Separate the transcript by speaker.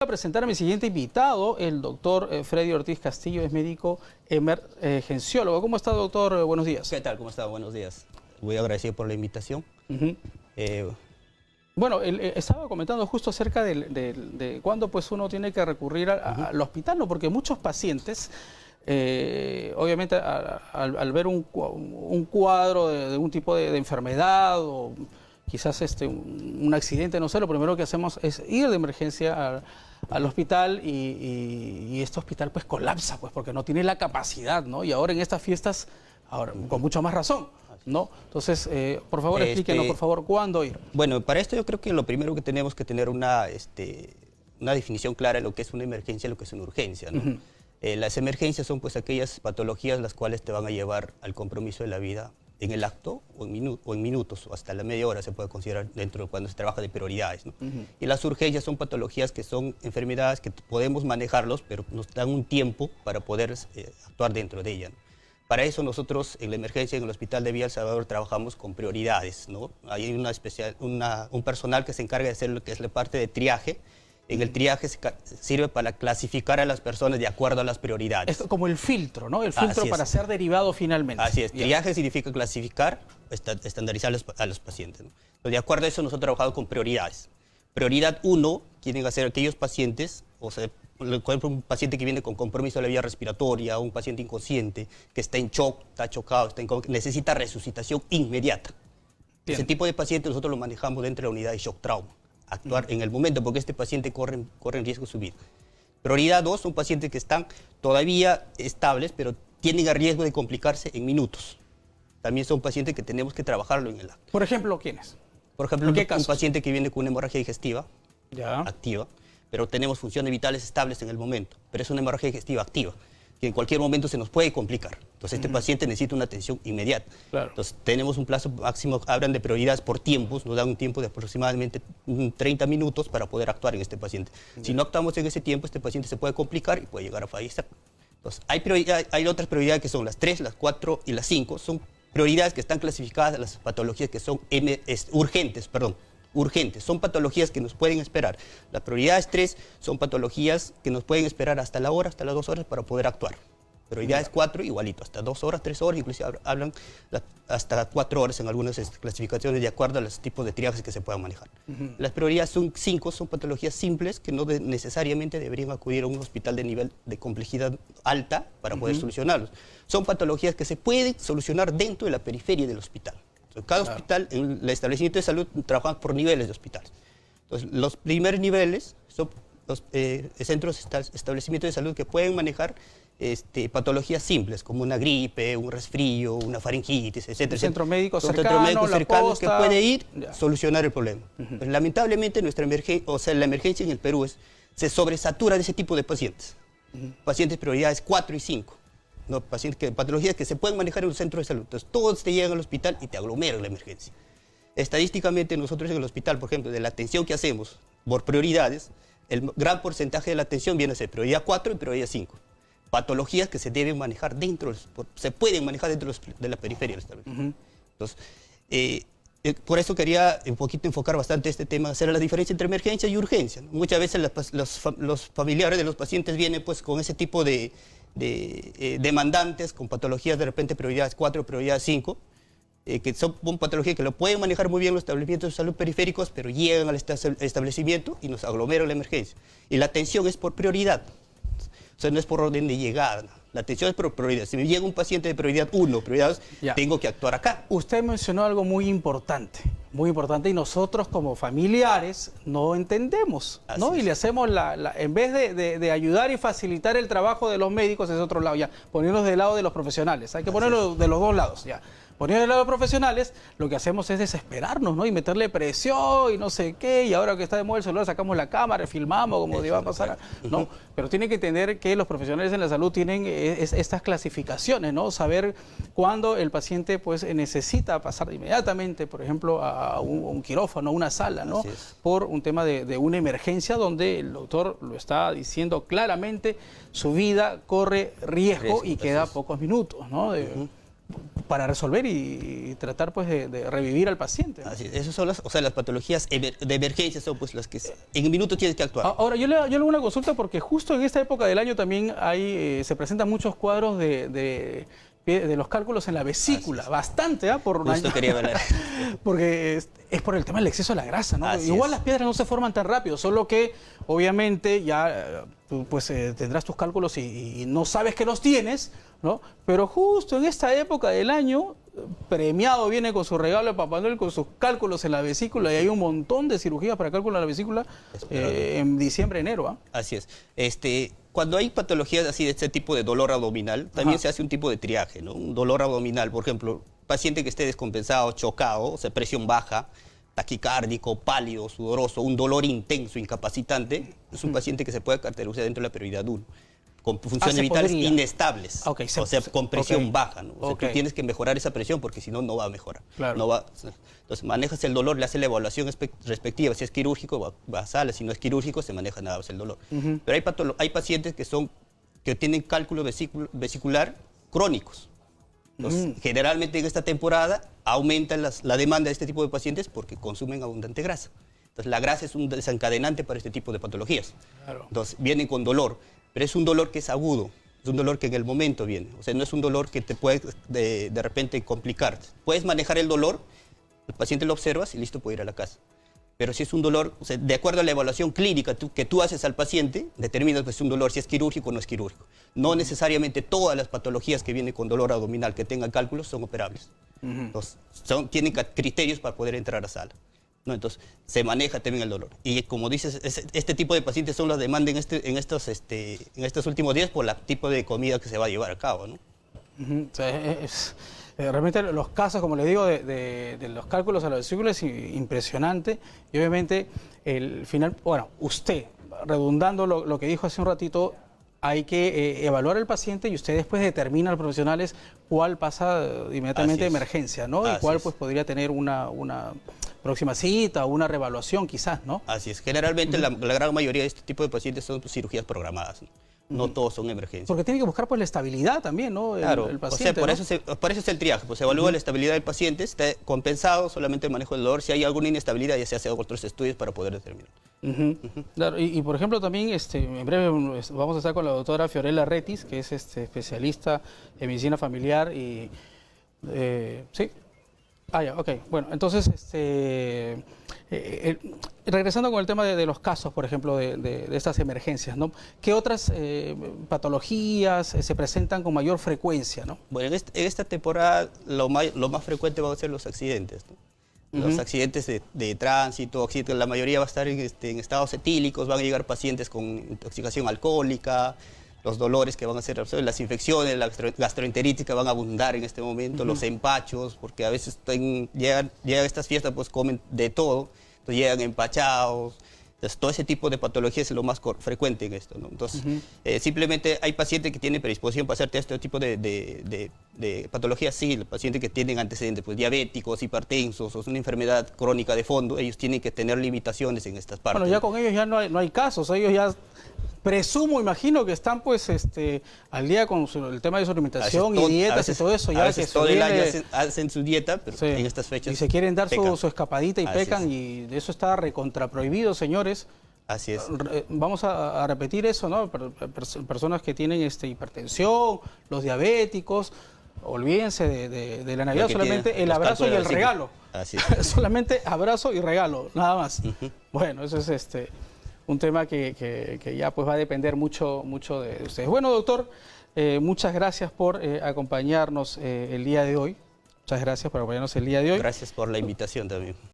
Speaker 1: A presentar a mi siguiente invitado, el doctor Freddy Ortiz Castillo, es médico emergenciólogo. ¿Cómo está, doctor? Buenos días.
Speaker 2: ¿Qué tal? ¿Cómo está? Buenos días. Muy agradecido por la invitación.
Speaker 1: Bueno, estaba comentando justo acerca de cuándo pues, uno tiene que recurrir al hospital, ¿no? Porque muchos pacientes, obviamente, al ver un cuadro de un tipo de enfermedad o quizás un accidente, no sé, lo primero que hacemos es ir de emergencia al hospital y este hospital pues colapsa, pues porque no tiene la capacidad, ¿no? Y ahora en estas fiestas, ahora con mucha más razón, ¿no? Entonces, por favor, explíquenos, por favor, ¿cuándo ir?
Speaker 2: Bueno, para esto yo creo que lo primero que tenemos que tener una definición clara de lo que es una emergencia y lo que es una urgencia, ¿no? Las emergencias son pues aquellas patologías las cuales te van a llevar al compromiso de la vida en el acto o en minutos o hasta la media hora se puede considerar dentro de cuando se trabaja de prioridades, ¿no? Y las urgencias son patologías que son enfermedades que podemos manejarlos, pero nos dan un tiempo para poder actuar dentro de ellas, ¿no? Para eso nosotros en la emergencia en el Hospital de Villa El Salvador trabajamos con prioridades, ¿no? Hay un personal que se encarga de hacer lo que es la parte de triaje. En el triaje sirve para clasificar a las personas de acuerdo a las prioridades.
Speaker 1: Es como el filtro, ¿no? El filtro para ser derivado finalmente.
Speaker 2: Así es. Triaje significa clasificar, estandarizar a los pacientes, ¿no? Entonces, de acuerdo a eso, nosotros trabajamos con prioridades. Prioridad 1 quieren ser aquellos pacientes, o sea, por ejemplo, un paciente que viene con compromiso de la vía respiratoria, un paciente inconsciente, que está en shock, está chocado, necesita resucitación inmediata. Bien. Ese tipo de pacientes nosotros lo manejamos dentro de la unidad de shock trauma. Actuar en el momento, porque este paciente corre en riesgo su vida. Prioridad 2 son pacientes que están todavía estables, pero tienen el riesgo de complicarse en minutos. También son pacientes que tenemos que trabajarlo en el acto.
Speaker 1: Por ejemplo, ¿quiénes?
Speaker 2: Por ejemplo, un paciente que viene con una hemorragia digestiva activa, pero tenemos funciones vitales estables en el momento, pero es una hemorragia digestiva activa, que en cualquier momento se nos puede complicar. Entonces, este paciente necesita una atención inmediata. Claro. Entonces, tenemos un plazo máximo, hablan de prioridades por tiempos, nos dan un tiempo de aproximadamente 30 minutos para poder actuar en este paciente. Si no actuamos en ese tiempo, este paciente se puede complicar y puede llegar a fallecer. Entonces, hay otras prioridades que son las 3, las 4 y las 5. Son prioridades que están clasificadas a las patologías que son urgentes, son patologías que nos pueden esperar. Las prioridades 3 son patologías que nos pueden esperar hasta la hora, hasta las 2 horas para poder actuar. Prioridades 4 igualito, hasta 2 horas, 3 horas, inclusive hablan hasta 4 horas en algunas clasificaciones de acuerdo a los tipos de triajes que se puedan manejar. Las prioridades 5 son patologías simples que no necesariamente deberían acudir a un hospital de nivel de complejidad alta para poder solucionarlos. Son patologías que se pueden solucionar dentro de la periferia del hospital. Entonces, cada hospital, en el establecimiento de salud, trabajamos por niveles de hospitales. Entonces, los primeros niveles son los establecimientos de salud que pueden manejar patologías simples, como una gripe, un resfrío, una faringitis, etc.
Speaker 1: Un centro médico cercano,
Speaker 2: que puede ir a solucionar el problema. Pues, lamentablemente, la emergencia en el Perú se sobresatura de ese tipo de pacientes. Pacientes prioridades 4 y 5. ¿No? Patologías que se pueden manejar en un centro de salud. Entonces, todos te llegan al hospital y te aglomeran la emergencia. Estadísticamente, nosotros en el hospital, por ejemplo, de la atención que hacemos por prioridades, el gran porcentaje de la atención viene a ser prioridad 4 y prioridad 5. Patologías que se deben manejar se pueden manejar dentro de la periferia del establecimiento. Entonces, por eso quería un poquito enfocar bastante este tema, hacer la diferencia entre emergencia y urgencia, ¿no? Muchas veces los familiares de los pacientes vienen pues con ese tipo de demandantes, con patologías de repente prioridades 4, prioridades 5, que son patologías que lo pueden manejar muy bien los establecimientos de salud periféricos, pero llegan al establecimiento y nos aglomeran la emergencia. Y la atención es por prioridad. O sea, no es por orden de llegada, ¿no? La atención es por prioridad. Si me llega un paciente de prioridad 1, prioridad 2, tengo que actuar acá.
Speaker 1: Usted mencionó algo muy importante, y nosotros como familiares no entendemos, ¿no? Y le hacemos en vez de ayudar y facilitar el trabajo de los médicos, es otro lado, ya, ponernos del lado de los profesionales. Hay que ponerlo de los dos lados, ya. Poniendo del lado de los profesionales, lo que hacemos es desesperarnos, ¿no? Y meterle presión y no sé qué, y ahora que está de moda el celular sacamos la cámara, filmamos como iba a pasar, ¿no? Pero tienen que entender que los profesionales en la salud tienen estas clasificaciones, ¿no? Saber cuándo el paciente pues necesita pasar inmediatamente, por ejemplo, a un quirófano, a una sala, ¿no? Por un tema de una emergencia donde el doctor lo está diciendo claramente, su vida corre riesgo y queda pocos minutos, ¿no? para resolver y tratar pues de revivir al paciente, ¿no?
Speaker 2: Así es, esas son las, o sea, las patologías de emergencia son pues las que en un minuto tienes que actuar.
Speaker 1: Ahora, yo le hago una consulta porque justo en esta época del año también se presentan muchos cuadros de los cálculos en la vesícula, bastante, por un
Speaker 2: Justo
Speaker 1: año.
Speaker 2: quería hablar.
Speaker 1: Porque es por el tema del exceso de la grasa, ¿no?
Speaker 2: Así
Speaker 1: Igual
Speaker 2: es.
Speaker 1: las piedras no se forman tan rápido, solo que obviamente ya tú pues tendrás tus cálculos y no sabes que los tienes, ¿no? Pero justo en esta época del año, premiado viene con su regalo de Papá Noel, con sus cálculos en la vesícula, y hay un montón de cirugías para cálculo en la vesícula en diciembre, enero, ¿ah?
Speaker 2: Así es. Cuando hay patologías así de este tipo de dolor abdominal, también se hace un tipo de triaje, ¿no? Un dolor abdominal, por ejemplo, paciente que esté descompensado, chocado, o sea, presión baja, taquicárdico, pálido, sudoroso, un dolor intenso, incapacitante, es un paciente que se puede caracterizar dentro de la prioridad 1, con funciones
Speaker 1: se
Speaker 2: vitales
Speaker 1: podría.
Speaker 2: inestables,
Speaker 1: Ok,
Speaker 2: o sea, con presión baja, ¿no? O sea,
Speaker 1: Ok.
Speaker 2: tú tienes que mejorar esa presión porque si no, no va a mejorar.
Speaker 1: Claro.
Speaker 2: No va, entonces, manejas el dolor, le haces la evaluación respectiva, si es quirúrgico, va a sala, si no es quirúrgico, se maneja nada más el dolor. Pero hay pacientes que tienen cálculo vesicular crónicos. Entonces, generalmente en esta temporada aumenta la demanda de este tipo de pacientes porque consumen abundante grasa. Entonces, la grasa es un desencadenante para este tipo de patologías.
Speaker 1: Claro.
Speaker 2: Entonces, vienen con dolor, pero es un dolor que es agudo, es un dolor que en el momento viene. O sea, no es un dolor que te puede de repente complicar. Puedes manejar el dolor, el paciente lo observas y listo, puede ir a la casa. Pero si es un dolor, o sea, de acuerdo a la evaluación clínica que tú haces al paciente, determinas pues, si un dolor si es quirúrgico o no es quirúrgico. No necesariamente todas las patologías que vienen con dolor abdominal que tengan cálculos son operables. Entonces, tienen criterios para poder entrar a sala, ¿no? Entonces, se maneja también el dolor. Y como dices, este tipo de pacientes son las demandas en estos últimos días por el tipo de comida que se va a llevar a cabo, ¿no?
Speaker 1: O sea, realmente los casos, como les digo, de los cálculos a la vesícula es impresionante. Y obviamente, el final, bueno, usted, redundando lo que dijo hace un ratito, hay que evaluar al paciente y usted después determina a los profesionales cuál pasa inmediatamente de emergencia, ¿no? Y cuál pues podría tener una próxima cita o una reevaluación quizás, ¿no?
Speaker 2: Así es. Generalmente la gran mayoría de este tipo de pacientes son pues, cirugías programadas, ¿no? No todos son emergencias.
Speaker 1: Porque tiene que buscar pues la estabilidad también, ¿no?
Speaker 2: Claro,
Speaker 1: el paciente,
Speaker 2: o sea,
Speaker 1: ¿no?
Speaker 2: por eso es el triaje, pues se evalúa la estabilidad del paciente, está compensado solamente el manejo del dolor, si hay alguna inestabilidad ya se hace otros estudios para poder determinar.
Speaker 1: Claro, y por ejemplo también en breve vamos a estar con la doctora Fiorella Retis, que es especialista en medicina familiar y sí. Ya, ok. Bueno, entonces, regresando con el tema de los casos, por ejemplo, de estas emergencias, ¿no? ¿Qué otras patologías se presentan con mayor frecuencia, ¿no?
Speaker 2: Bueno, en esta temporada lo más frecuente van a ser los accidentes, ¿no? Los accidentes de tránsito, la mayoría va a estar en estados etílicos, van a llegar pacientes con intoxicación alcohólica, los dolores que van a ser, las infecciones, la gastroenteritis que van a abundar en este momento, los empachos, porque a veces llegan a estas fiestas, pues comen de todo, entonces llegan empachados. Entonces, todo ese tipo de patologías es lo más frecuente en esto, ¿no? Entonces, simplemente hay pacientes que tienen predisposición para hacer este tipo de patologías, sí, los pacientes que tienen antecedentes, pues diabéticos, hipertensos, o es una enfermedad crónica de fondo, ellos tienen que tener limitaciones en estas partes.
Speaker 1: Bueno, ya con ellos ya no hay casos, ellos ya presumo, imagino que están pues al día con el tema de su alimentación y dietas y todo eso. Ya que
Speaker 2: todo el año hacen su dieta, pero sí, en estas fechas
Speaker 1: y se quieren dar
Speaker 2: pecan.
Speaker 1: su escapadita y pecan, y eso está recontraprohibido, señores.
Speaker 2: Así es.
Speaker 1: Vamos a repetir eso, ¿no? Personas que tienen hipertensión, los diabéticos, olvídense de la Navidad, solamente el abrazo y el regalo.
Speaker 2: Así es.
Speaker 1: Solamente abrazo y regalo, nada más. Bueno, eso es un tema que ya pues va a depender mucho de ustedes. Bueno, doctor, muchas gracias por acompañarnos el día de hoy. Muchas gracias por acompañarnos el día de hoy.
Speaker 2: Gracias por la invitación también.